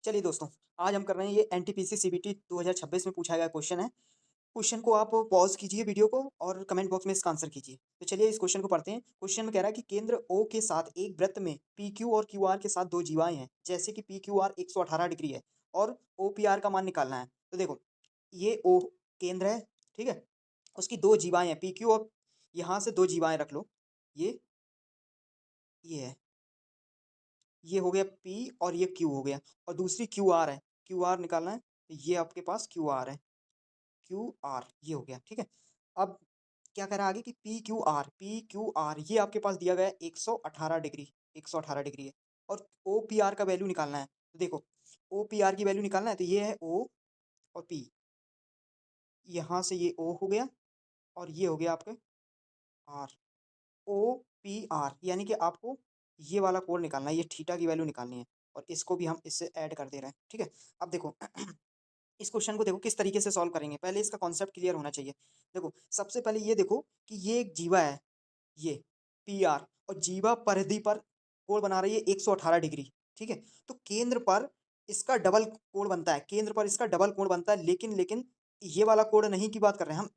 चलिए दोस्तों, आज हम कर रहे हैं ये एनटीपीसी सीबीटी 2026 में पूछा गया क्वेश्चन है। क्वेश्चन को आप पॉज़ कीजिए वीडियो को और कमेंट बॉक्स में इसका आंसर कीजिए। तो चलिए इस क्वेश्चन को पढ़ते हैं। क्वेश्चन में कह रहा है कि केंद्र O के साथ एक वृत्त में PQ और QR के साथ 2 जीवाएँ हैं। जैसे कि PQR 118 डिग्री है और OPR का मान निकालना है। तो देखो, ये O केंद्र है, ठीक है? उसकी 2 जीवाएँ हैं PQ और यहाँ से 2 जीवाएँ रख लो। ये है। ये हो गया P और ये Q हो गया और दूसरी QR है, QR निकालना है, तो ये आपके पास QR है, QR ये हो गया, ठीक है? अब क्या कह रहा है आगे कि PQR ये आपके पास दिया गया है 118 डिग्री है और OPR का वैल्यू निकालना है। तो देखो, OPR की वैल्यू निकालना है तो ये है O और P, यहाँ से ये O हो गया और ये हो गया आपका R, OPR यानी कि आपको ये वाला कोण निकालना है, ये थीटा की वैल्यू निकालनी है और इसको भी हम इससे ऐड कर दे रहे हैं, ठीक है? अब देखो इस क्वेश्चन को देखो किस तरीके से सॉल्व करेंगे, पहले इसका कॉन्सेप्ट क्लियर होना चाहिए। देखो, सबसे पहले ये देखो कि ये एक जीवा है, ये PR और जीवा परिधि पर कोण बना रही है 118 डिग्री, ठीक है? तो केंद्र पर इसका डबल कोण बनता है, केंद्र पर इसका डबल कोण बनता है, लेकिन ये वाला कोण नहीं की बात कर रहे हैं हम,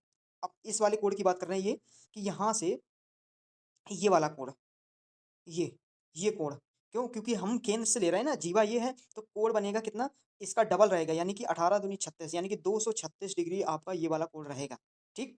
अब इस वाले कोण की बात कर रहे हैं ये, कि यहाँ से ये वाला कोण, ये, ये कोण, क्यों? क्योंकि हम केंद्र से ले रहे हैं ना, जीवा ये है, तो कोण बनेगा कितना? इसका डबल रहेगा, यानी कि 18 दूनी 36 यानी कि 236 डिग्री आपका ये वाला कोण रहेगा, ठीक?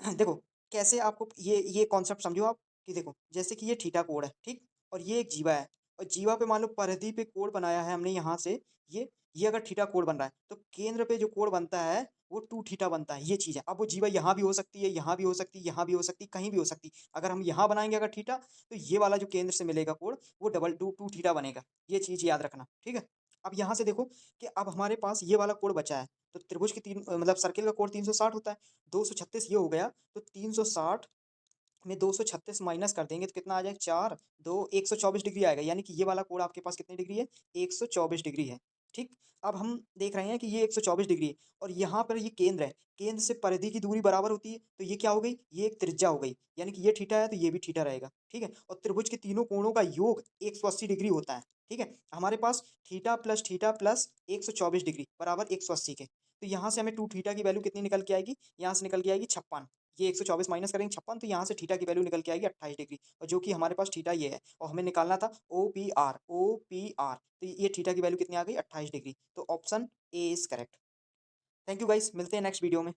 देखो, कैसे आपको ये कॉन्सेप्ट समझो आप कि देखो, जैसे कि ये थीटा कोण है, ठीक? और ये एक जीवा है और जीवा पे मान लो परिधि पे कोण बनाया है हमने यहाँ से, ये अगर थीटा कोण बन रहा है, तो केंद्र पे जो कोण बनता है, वो 2 थीटा बनता है, ये चीज़ है। अब वो जीवा यहाँ भी हो सकती है, यहाँ भी हो सकती है, यहाँ भी हो सकती है, कहीं भी हो सकती है। अगर हम यहाँ बनाएँगे अगर थीटा, तो ये वाला जो केंद्र से मिलेगा कोण, वो डबल 2 थीटा बनेगा। ये चीज़ याद रखना, ठीक है? अब यहाँ से देखो कि अब हमारे पास ये वाला कोण बचा है, तो त्रिभुज की 3 मतलब सर्किल का कोण 360 होता है, 236 ये हो गया, तो 360 में 236 माइनस कर देंगे तो कितना आ जाएगा 4, 2 124 डिग्री आएगा, यानी कि ये वाला कोण आपके पास कितनी डिग्री है? 124 डिग्री है, ठीक? अब हम देख रहे हैं कि ये 124 डिग्री है और यहाँ पर ये केंद्र है, केंद्र से परिधि की दूरी बराबर होती है, तो ये क्या हो गई? ये एक त्रिज्या हो गई, यानी कि ये थीटा है तो ये भी थीटा रहेगा, ठीक है? और त्रिभुज के तीनों कोणों का योग 180 डिग्री होता है, ठीक है? हमारे पास थीटा प्लस 124 डिग्री बराबर 180 के, तो यहाँ से हमें 2 थीटा की वैल्यू कितनी निकल के आएगी? यहाँ से निकल के आएगी 56, ये 124 माइनस करेंगे 56, तो यहाँ से थीटा की वैल्यू निकल के आएगी 28 डिग्री और जो कि हमारे पास थीटा ये है और हमें निकालना था OPR, तो ये थीटा की वैल्यू कितनी आ गई? 28 डिग्री, तो option A is correct. Thank you guys, मिलते हैं नेक्स्ट वीडियो में।